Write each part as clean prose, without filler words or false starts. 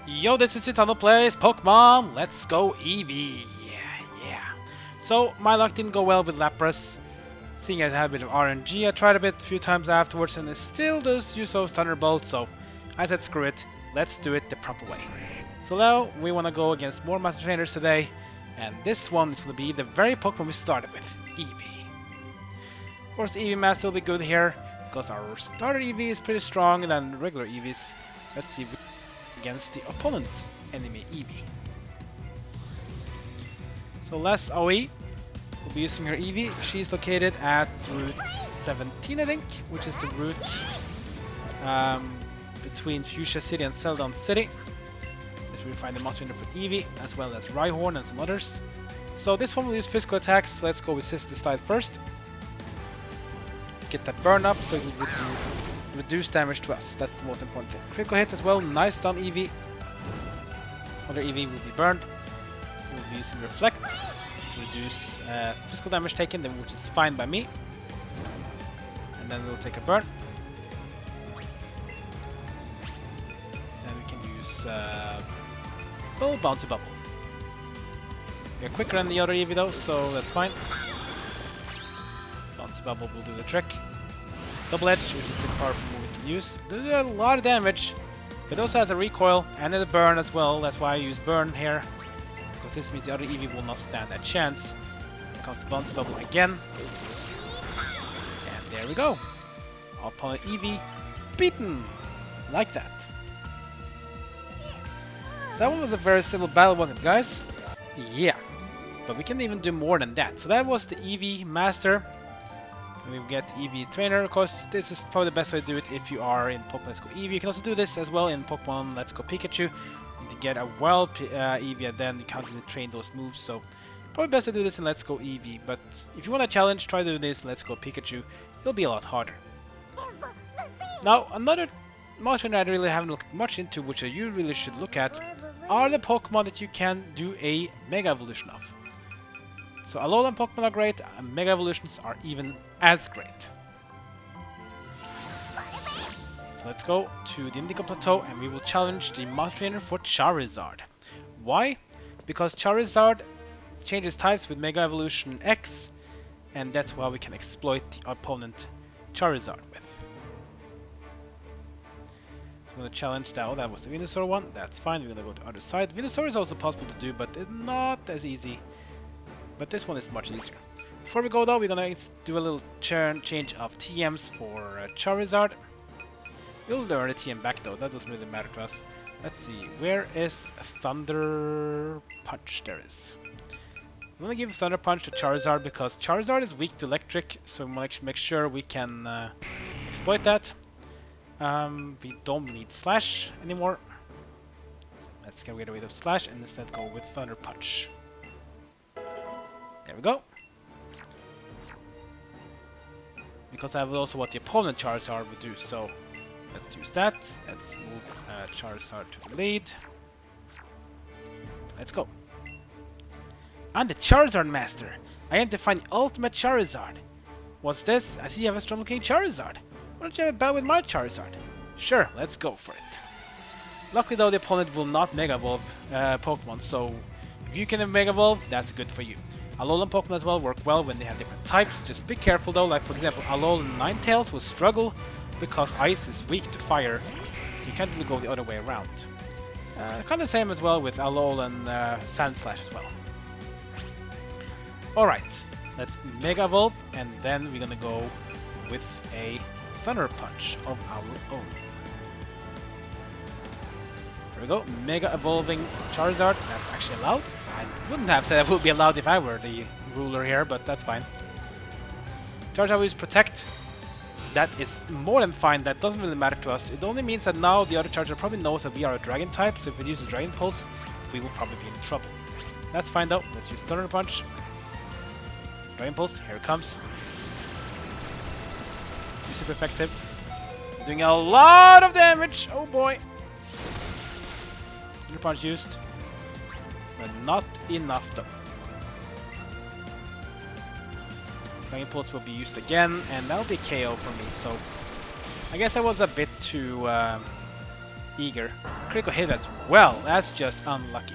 Yo, this is Nintendo Plays Pokemon. Let's go Eevee. Yeah. So, my luck didn't go well with Lapras. Seeing I had a bit of RNG, I tried a few times afterwards, and it still does use those Thunderbolts, so I said screw it, let's do it the proper way. So now, we want to go against more Master Trainers today, and this one is going to be the very Pokemon we started with, Eevee. Of course, the Eevee Master will be good here, because our starter Eevee is pretty strong than regular Eevees. Let's see against the opponent's enemy Eevee. So last OE, we'll be using her Eevee. She's located at Route 17, I think, which is the route between Fuchsia City and Celadon City. This will find the monster trainer for Eevee, as well as Rhyhorn and some others. So this one will use physical attacks. So let's go with Sister Slide first. Let's get that burn up so it will reduce damage to us. That's the most important thing. Critical hit as well. Nice stun Eevee. Other Eevee will be burned. We'll be using Reflect to reduce physical damage taken, which is fine by me. And then we'll take a burn. Then we can use Bouncy Bubble. We're quicker than the other Eevee though, so that's fine. Bouncy Bubble will do the trick. Double Edge, which is the powerful move we can use. They do a lot of damage, but it also has a recoil and a burn as well. That's why I use burn here, because this means the other Eevee will not stand a chance. Here comes the Bouncy Bubble again. And there we go. Our opponent Eevee beaten! Like that. So that one was a very simple battle, wasn't it, guys? Yeah. But we can even do more than that. So that was the Eevee Master. And we get Eevee Trainer. Of course, this is probably the best way to do it if you are in Pokemon Let's Go Eevee. You can also do this as well in Pokemon Let's Go Pikachu. To get a wild Eevee, and then you can't really train those moves. So probably best to do this in Let's Go Eevee. But if you want a challenge, try to do this in Let's Go Pikachu. It'll be a lot harder. Now, another monster that I really haven't looked much into, which you really should look at, are the Pokemon that you can do a Mega Evolution of. So Alolan Pokemon are great, and Mega Evolutions are even as great. So let's go to the Indigo Plateau and we will challenge the Master Trainer for Charizard. Why? Because Charizard changes types with Mega Evolution X, and that's why we can exploit the opponent Charizard with. I'm going to challenge that. Oh, that was the Venusaur one. That's fine. We're going to go to the other side. Venusaur is also possible to do, but it's not as easy. But this one is much easier. Before we go though, we're gonna do a little change of TMs for Charizard. We'll learn the TM back though, that doesn't really matter to us. Let's see, where is Thunder Punch? There is. I'm gonna give Thunder Punch to Charizard because Charizard is weak to electric, so we want to make sure we can exploit that. We don't need Slash anymore. Let's get rid of Slash and instead go with Thunder Punch. There we go. Because I have also what the opponent Charizard would do, so let's use that. Let's move Charizard to the lead. Let's go. I'm the Charizard Master. I am to find the ultimate Charizard. What's this? I see you have a strong looking Charizard. Why don't you have a battle with my Charizard? Sure, let's go for it. Luckily though, the opponent will not Mega Evolve Pokemon, so if you can Mega Evolve, that's good for you. Alolan Pokemon as well work well when they have different types. Just be careful though, like for example Alolan Ninetales will struggle because Ice is weak to Fire, so you can't really go the other way around. Kind of the same as well with Alolan Sandslash as well. Alright, let's Mega Evolve and then we're gonna go with a Thunder Punch of our own. There we go, Mega Evolving Charizard, that's actually allowed. I wouldn't have said it would be allowed if I were the ruler here, but that's fine. Charizard will use Protect. That is more than fine, that doesn't really matter to us. It only means that now the other Charizard probably knows that we are a Dragon type, so if it uses Dragon Pulse, we will probably be in trouble. That's fine though, let's use Thunder Punch. Dragon Pulse, here it comes. Super effective. Doing a lot of damage, oh boy. Thunder Punch used. But not enough though. Dragon Pulse will be used again, and that'll be KO for me, so I guess I was a bit too Eager. Critical hit as well. That's just unlucky.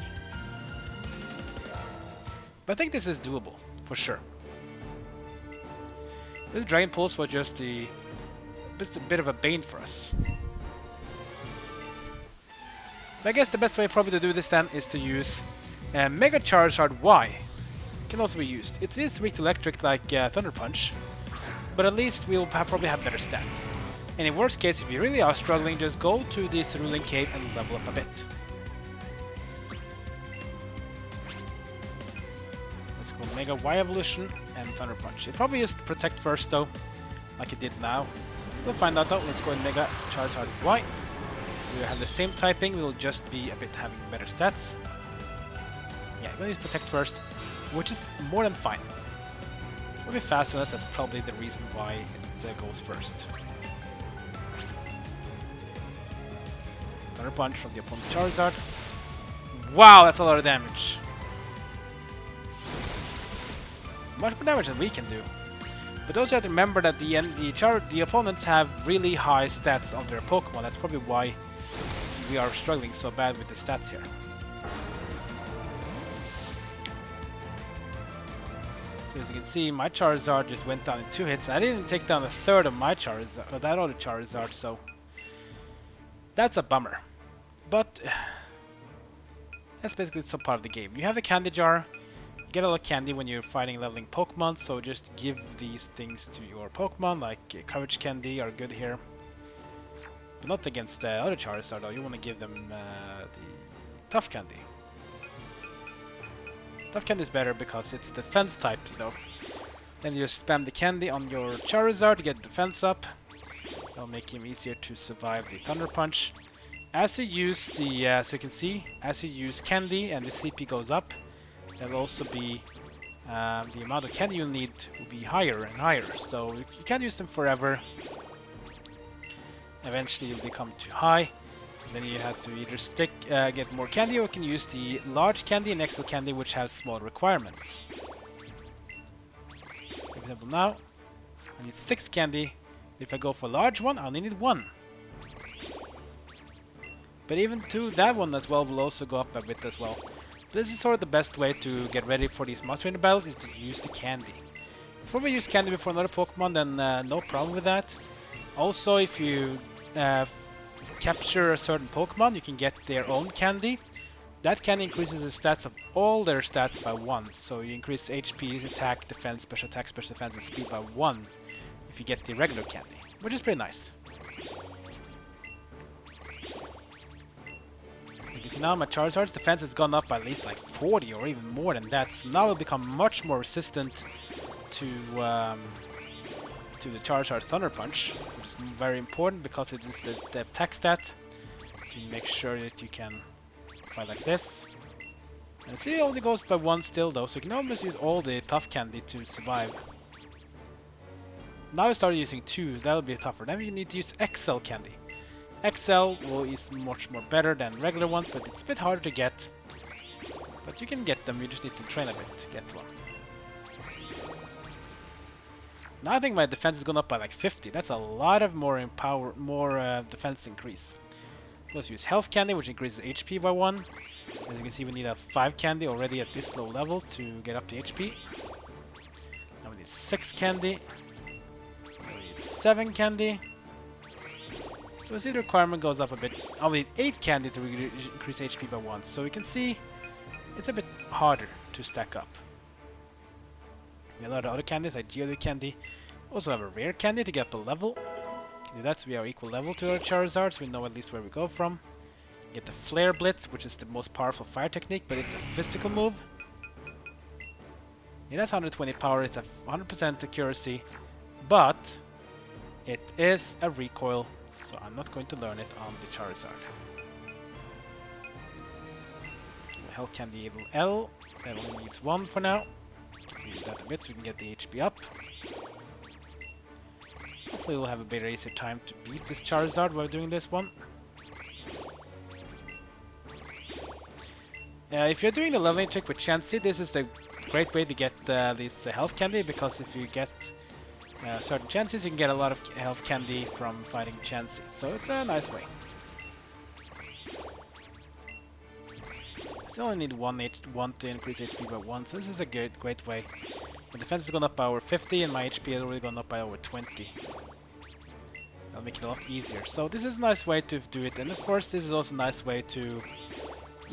But I think this is doable, for sure. This Dragon Pulse was just a bit of a bane for us. But I guess the best way probably to do this then is to use Mega Charizard Y. Can also be used. It is weak to electric like Thunder Punch, but at least we'll probably have better stats. And in worst case, if you really are struggling, just go to this Ruling Cave and level up a bit. Let's go Mega Y Evolution and Thunder Punch. It probably is Protect first though, like it did now. We'll find out though. Let's go in Mega Charizard Y. We have the same typing, we'll just be a bit having better stats. Yeah, we'll use Protect first, which is more than fine. We'll be faster than us, that's probably the reason why it goes first. Thunder Punch from the opponent Charizard. Wow, that's a lot of damage. Much more damage than we can do. But also have to remember that the opponents have really high stats on their Pokemon. That's probably why we are struggling so bad with the stats here. So as you can see, my Charizard just went down in 2 hits. I didn't take down a third of my Charizard, or that other Charizard, so that's a bummer. But that's basically some part of the game. You have a candy jar. You get a lot of candy when you're fighting leveling Pokemon, so just give these things to your Pokemon, like Courage Candy are good here. But not against other Charizard though, you want to give them the Tough Candy. Tough Candy is better because it's defense type, though. Then you spam the candy on your Charizard to get defense up. That'll make him easier to survive the Thunder Punch. As you use the, as you can see, as you use candy and the CP goes up, there'll also be the amount of candy you'll need will be higher and higher. So you can't use them forever. Eventually you'll become too high. Then you have to either get more candy, or you can use the large candy and extra candy, which has smaller requirements. For example, now I need 6 candy. If I go for a large one, I only need 1. But even to that one as well will also go up a bit as well. This is sort of the best way to get ready for these monster trainer battles, is to use the candy. Before we use candy before another Pokemon, then no problem with that. Also, if you capture a certain Pokemon, you can get their own candy. That candy increases the stats of all their stats by 1. So you increase HP, attack, defense, special defense, and speed by 1 if you get the regular candy, which is pretty nice. You can see now my Charizard's defense has gone up by at least like 40 or even more than that. So now it'll become much more resistant to the Charizard's Thunder Punch, which is very important because it is the attack stat. So you make sure that you can fight like this. And see, it only goes by 1 still though, so you can almost use all the tough candy to survive. Now I started using 2, that'll be tougher. Then you need to use XL candy. XL is much more better than regular ones, but it's a bit harder to get. But you can get them, you just need to train a bit to get one. Now I think my defense has gone up by like 50. That's a lot of more defense increase. Let's use health candy, which increases HP by 1. As you can see, we need a 5 candy already at this low level to get up to HP. Now we need 6 candy. Now we need 7 candy. So see, the requirement goes up a bit. I'll need 8 candy to increase HP by 1. So you can see it's a bit harder to stack up. We have a lot of other candies, like Geodude candy. Also have a rare candy to get up a level. Do that so we are equal level to our Charizard, so we know at least where we go from. Get the Flare Blitz, which is the most powerful fire technique, but it's a physical move. It has 120 power, it's a 100% accuracy, but it is a recoil, so I'm not going to learn it on the Charizard. Health candy level L, that only needs 1 for now. Use that a bit so we can get the HP up. Hopefully we'll have a bit easier time to beat this Charizard while doing this one. If you're doing the leveling trick with Chansey, this is the great way to get this health candy, because if you get certain chances, you can get a lot of health candy from fighting Chansey. So it's a nice way. Still only need one to increase HP by 1, so this is a great way. My defense has gone up by over 50 and my HP has already gone up by over 20. That'll make it a lot easier. So this is a nice way to do it, and of course this is also a nice way to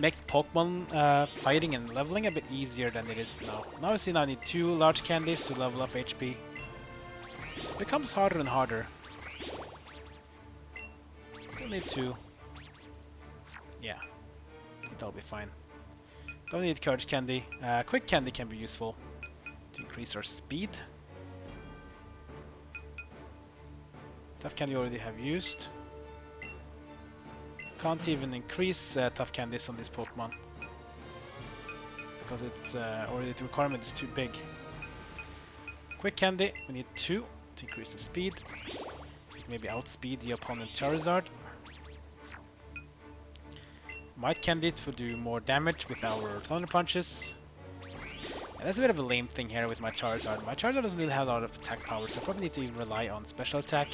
make Pokemon fighting and leveling a bit easier than it is now. Now I see I need 2 large candies to level up HP. It becomes harder and harder. Still need 2. Yeah, I think that'll be fine. Don't need Courage Candy. Quick Candy can be useful to increase our speed. Tough Candy already have used. Can't even increase Tough Candies on this Pokemon because it's already the requirement is too big. Quick Candy, we need 2 to increase the speed. Maybe outspeed the opponent Charizard. Might Candy to do more damage with our Thunder Punches. And that's a bit of a lame thing here with my Charizard. My Charizard doesn't really have a lot of attack power, so I probably need to even rely on special attack.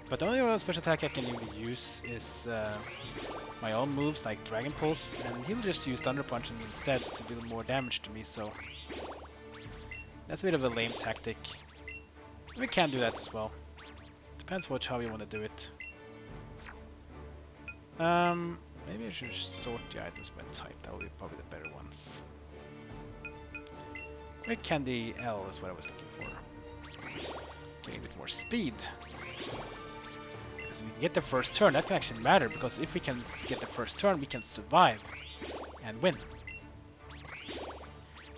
But the only real special attack I can really use is my own moves like Dragon Pulse, and he'll just use Thunder Punch on me instead to do more damage to me, so that's a bit of a lame tactic. We can do that as well. Depends how you want to do it. Maybe I should sort the items by type, that would be probably the better ones. Quick Candy L is what I was looking for. Getting a bit more speed. Because if we can get the first turn, that can actually matter, because if we can get the first turn, we can survive and win.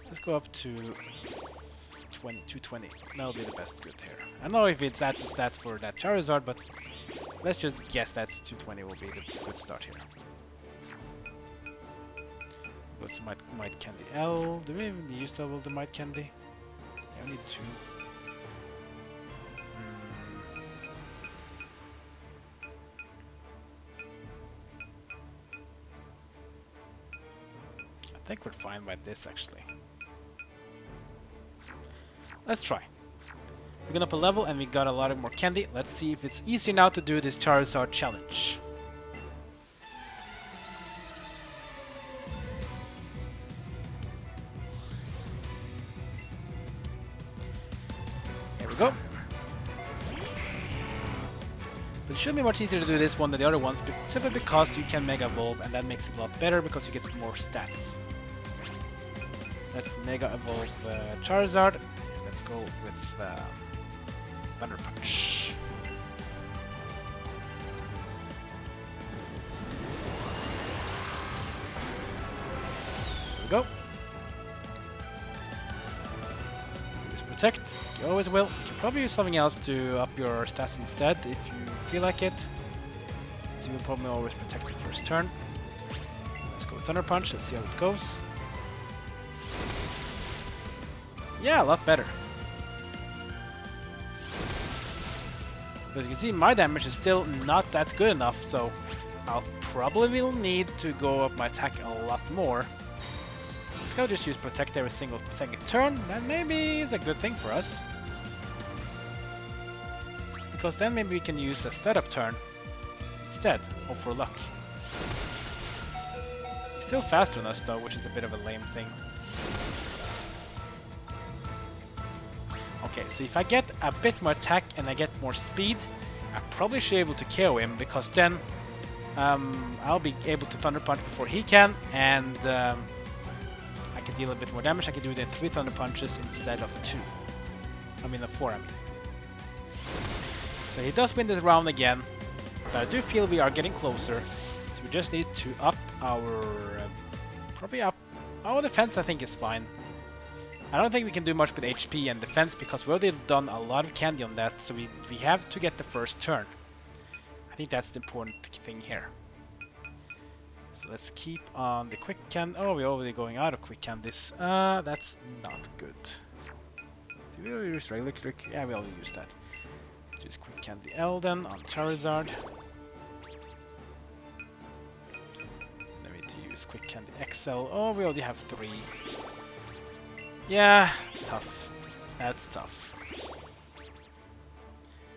Let's go up to 220. That'll be the best good here. I don't know if it's at the stats for that Charizard, but let's just guess that 220 will be the good start here. Go to Might Candy L. Do we even use double the Might Candy? Yeah, we need 2. I think we're fine by this actually. Let's try. We're going up a level and we got a lot of more candy. Let's see if it's easier now to do this Charizard challenge. There we go. But it should be much easier to do this one than the other ones, simply because you can Mega Evolve, and that makes it a lot better because you get more stats. Let's Mega Evolve Charizard. Let's go with Thunder Punch. There we go. Use Protect. You always will. You can probably use something else to up your stats instead if you feel like it. So you'll probably always protect the first turn. Let's go with Thunder Punch. Let's see how it goes. Yeah, a lot better. But you can see my damage is still not that good enough, so I'll probably will need to go up my attack a lot more. Let's go just use Protect every single second turn. That maybe is a good thing for us. Because then maybe we can use a setup turn instead, hope for luck. He's still faster than us though, which is a bit of a lame thing. Okay, so if I get a bit more attack and I get more speed, I probably should be able to KO him, because then I'll be able to Thunder Punch before he can, and I can deal a bit more damage. I can do it in 3 Thunder Punches instead of 2. I mean, 4, I mean. So he does win this round again, but I do feel we are getting closer. So we just need to up our... probably up... our defense, I think, is fine. I don't think we can do much with HP and defense, because we already done a lot of candy on that, so we have to get the first turn. I think that's the important thing here. So let's keep on the quick candy. Oh, we're already going out of quick candies. That's not good. Did we already use regular quick? Yeah, we already used that. Just quick candy L then on Charizard. Then we need to use quick candy XL. Oh, we already have 3. Yeah, tough. That's tough.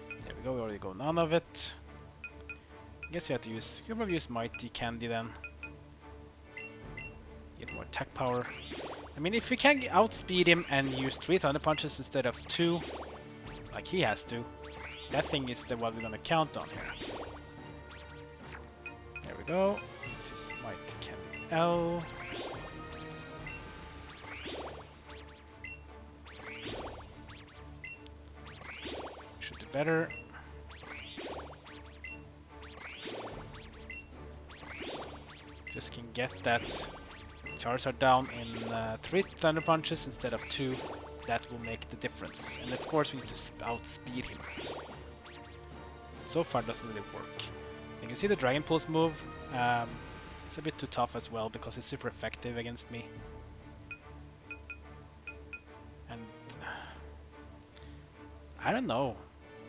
There we go, we already got none of it. I guess we have to use... you can probably use Mighty Candy then. more attack power. I mean, if we can outspeed him and use 3 Thunder Punches instead of 2, like he has to, that thing is what we're gonna count on here. There we go. Let's use Might Candy L. Should do better. Just can get that Charizard down in 3 Thunder Punches instead of 2. That will make the difference. And of course we need to outspeed him. So far it doesn't really work. You can see the Dragon Pulse move. It's a bit too tough as well because it's super effective against me. And I don't know,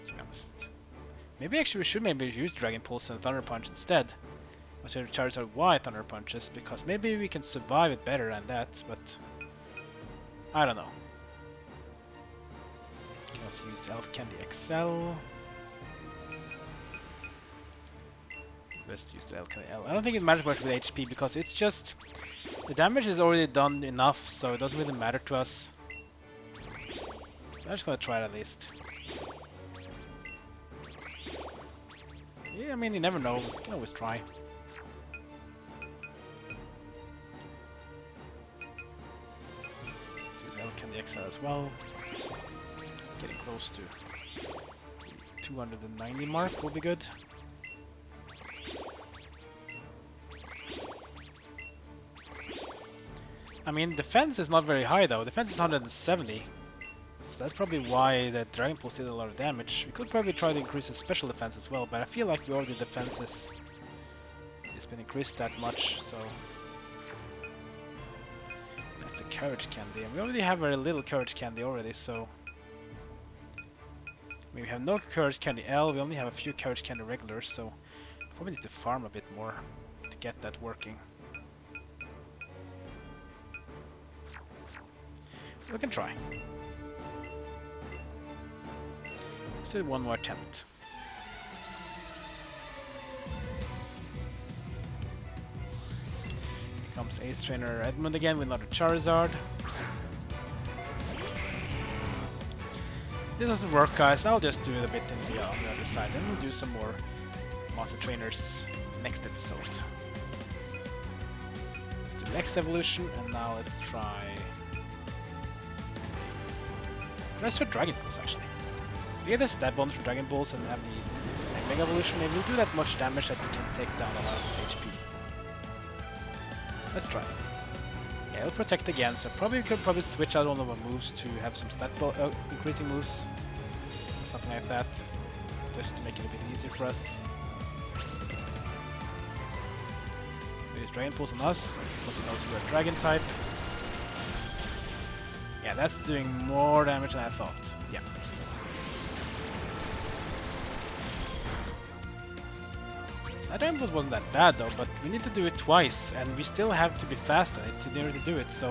to be honest. Maybe actually we should use Dragon Pulse and Thunder Punch instead. Instead of Charizard Y Thunder Punches, because maybe we can survive it better than that, but I don't know. Can also use Elf Candy XL. Let's use the Elf Candy L. I don't think it matters much with HP because it's just the damage is already done enough, so it doesn't really matter to us. I'm just gonna try it at least. Yeah, I mean, you never know. You can always try. Candy XL as well. Getting close to the 290 mark will be good. I mean, defense is not very high though. Defense is 170. So that's probably why the Dragon Pulse did a lot of damage. We could probably try to increase his special defense as well, but I feel like the already defenses has been increased that much, so the Courage Candy, and we already have very little Courage Candy already, so we have no Courage Candy L, we only have a few Courage Candy regulars, so probably need to farm a bit more to get that working. We can try. Let's do one more attempt. Comes Ace Trainer Edmund again with another Charizard. This doesn't work, guys. I'll just do it a bit on the other side, and we'll do some more Master Trainers next episode. Let's do X Evolution, and now let's try... Let's try Dragon Balls, actually. We get the stab bonus from Dragon Balls and have the Mega Evolution. Maybe we'll do that much damage that we can take down a lot of its HP. Let's try. Yeah, it'll protect again, so we could probably switch out one of our moves to have some stat increasing moves. Or something like that. Just to make it a bit easier for us. We use Dragon Pulse on us, because it knows we're a Dragon type. Yeah, that's doing more damage than I thought. Yeah. That Dragon Pulse wasn't that bad though, but we need to do it twice, and we still have to be fast at it in order to do it, so...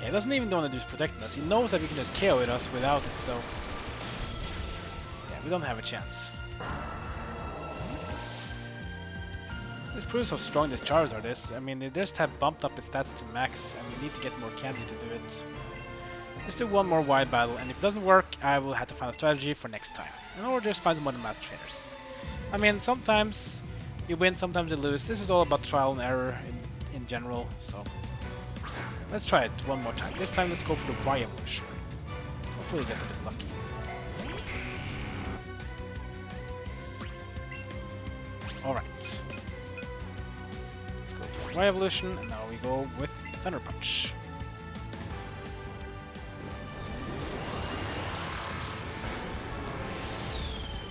Yeah, he doesn't even want to do protecting us. He knows that we can just KO it us without it, so... Yeah, we don't have a chance. This proves how strong this Charizard is. I mean, they just have bumped up its stats to max, and we need to get more candy to do it. Let's do one more wide battle, and if it doesn't work, I will have to find a strategy for next time. Or just find some other Master Trainers. I mean, sometimes you win, sometimes you lose. This is all about trial and error in general, so... Let's try it one more time. This time let's go for the Y evolution. Hopefully get a bit lucky. Alright. Let's go for Y evolution, and now we go with the Thunder Punch.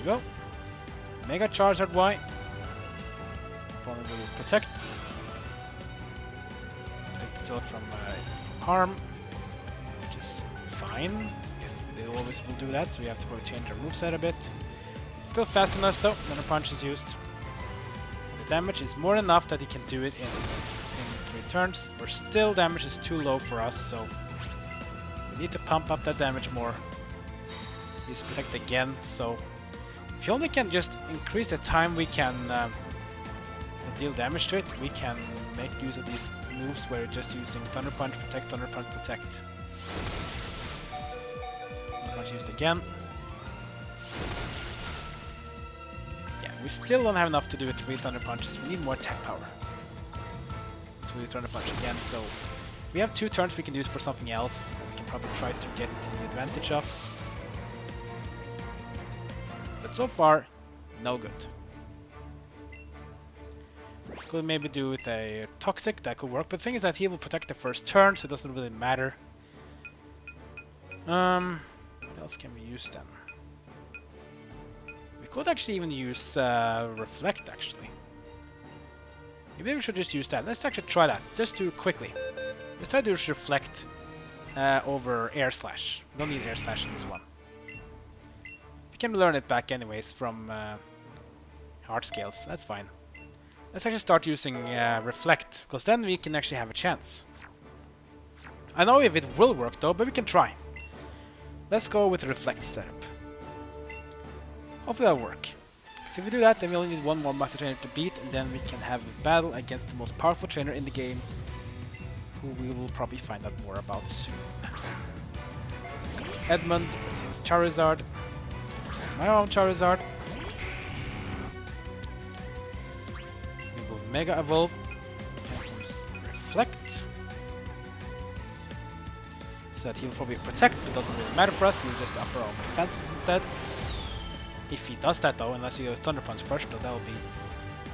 There we go. Mega Charizard Y. Opponent will protect. Protect itself from harm, which is fine. Yes, they always will do that, so we have to probably change our moveset a bit. Still fast on us though, when a punch is used. And the damage is more than enough that he can do it in 3 turns. But still, damage is too low for us, so we need to pump up that damage more. Use protect again, so if you only can just increase the time we can deal damage to it, we can make use of these moves where you're just using Thunder Punch, Protect, Thunder Punch, Protect. Thunder Punch used again. Yeah, we still don't have enough to do it 3 Thunder Punches. We need more attack power. So we Thunder Punch again, so we have 2 turns we can use for something else. We can probably try to get the advantage of. But so far, no good. Could maybe do with a Toxic, that could work, but the thing is that he will protect the first turn, so it doesn't really matter. What else can we use then? We could actually even use Reflect, actually. Maybe we should just use that. Let's actually try that, just do it quickly. Let's try to use Reflect over Air Slash. We don't need Air Slash in this one. We can learn it back anyways from Heart Scales, that's fine. Let's actually start using Reflect, because then we can actually have a chance. I know if it will work though, but we can try. Let's go with Reflect setup. Hopefully that'll work. So if we do that, then we only need 1 more Master Trainer to beat, and then we can have a battle against the most powerful trainer in the game, who we will probably find out more about soon. So Edmund with his Charizard. My own Charizard. Mega Evolve, and use Reflect, so that he will probably protect, but it doesn't really matter for us, we'll just up our own defenses instead. If he does that though, unless he goes Thunder Punch first, though, that will be...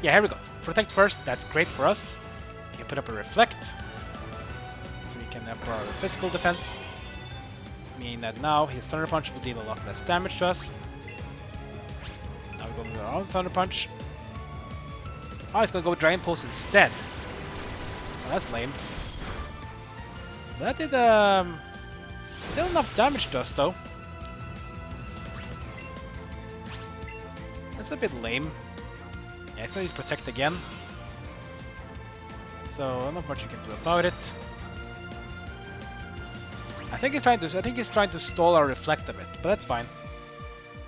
Yeah, here we go. Protect first, that's great for us. We can put up a Reflect, so we can up our physical defense, meaning that now his Thunder Punch will deal a lot less damage to us. Now we go with our own Thunder Punch. Oh, he's gonna go with Dragon Pulse instead. Oh, that's lame. That did still enough damage to us though. That's a bit lame. Yeah, he's gonna use Protect again. So not much you can do about it. I think he's trying to stall our Reflect a bit, but that's fine.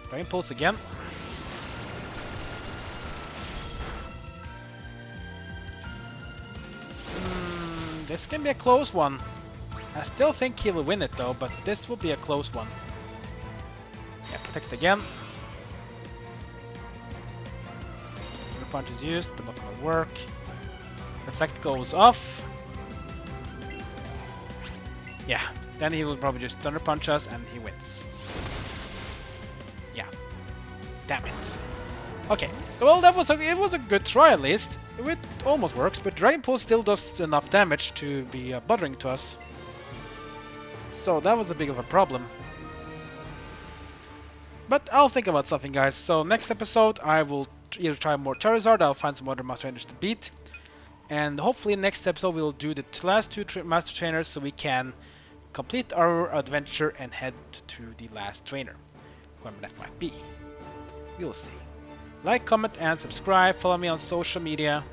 Dragon Pulse again. This can be a close one. I still think he'll win it though, but this will be a close one. Yeah, Protect again. Thunder Punch is used, but not gonna work. Reflect goes off. Yeah, then he will probably just Thunder Punch us and he wins. Yeah. Damn it. Okay, well it was a good try at least. It almost works, but Dragon Pulse still does enough damage to be bothering to us. So that was a big of a problem. But I'll think about something, guys. So next episode I will either try more Charizard, I'll find some other Master Trainers to beat. And hopefully next episode we'll do the last 2 Master Trainers so we can complete our adventure and head to the last trainer. Whoever that might be. We'll see. Like, comment, and subscribe. Follow me on social media.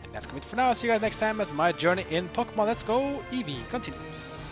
And that's it for now. I'll see you guys next time as my journey in Pokemon Let's Go Eevee continues.